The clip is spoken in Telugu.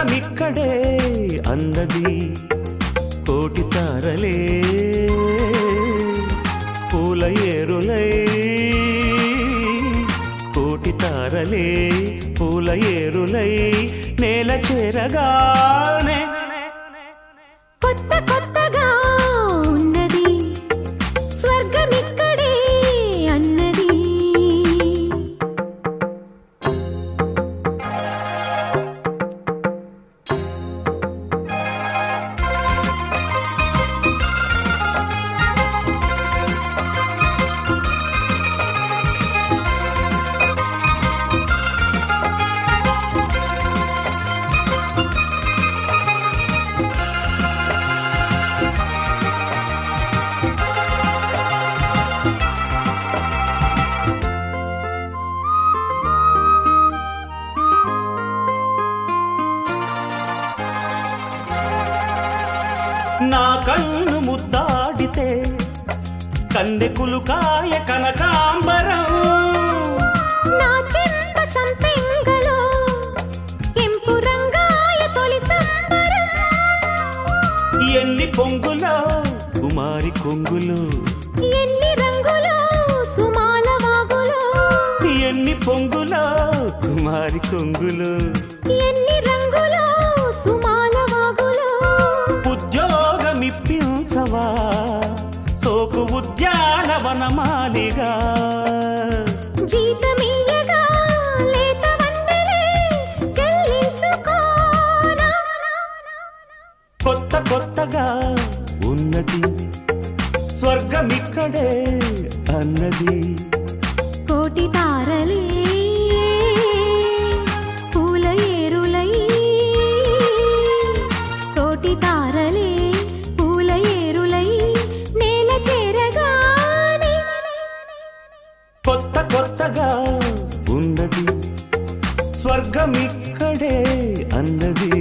స్వర్గమిక్కడే అన్నది కోటి తారలే పూల ఏరులై కోటి తారలే పూల ఏరులై నేల చేరగానే కొత్త కొత్తగా ఉన్నది స్వర్గమిక్కడే అన్నది నా కన్ను ముద్దాడితే కన్నెకులు కాయ కనకాంబరం నా చెంప సంపెంగలో కెంపు రంగాయ తొలి సంబరం ఎన్ని పొంగులో కుమారి కొంగులు ఎన్ని రంగులో సుమాల వాగులో ఎన్ని పొంగులో కుమారి కొంగులు ఎన్ని రంగులో సుమాల వాగులో ఉద్యోగమిప్పించవా సోకు ఉద్యానవనమాలిగా జీతమియ్యగా లేత వందలే చెల్లించుకోనా కొత్త కొత్తగా ఉన్నది స్వర్గమిక్కడే అన్నది కోటి తారలే పూల ఏరులై కోటి తారలే పూల ఏరులై నేల చేరగానే కొత్త కొత్తగా ఉన్నది స్వర్గమిక్కడే అన్నది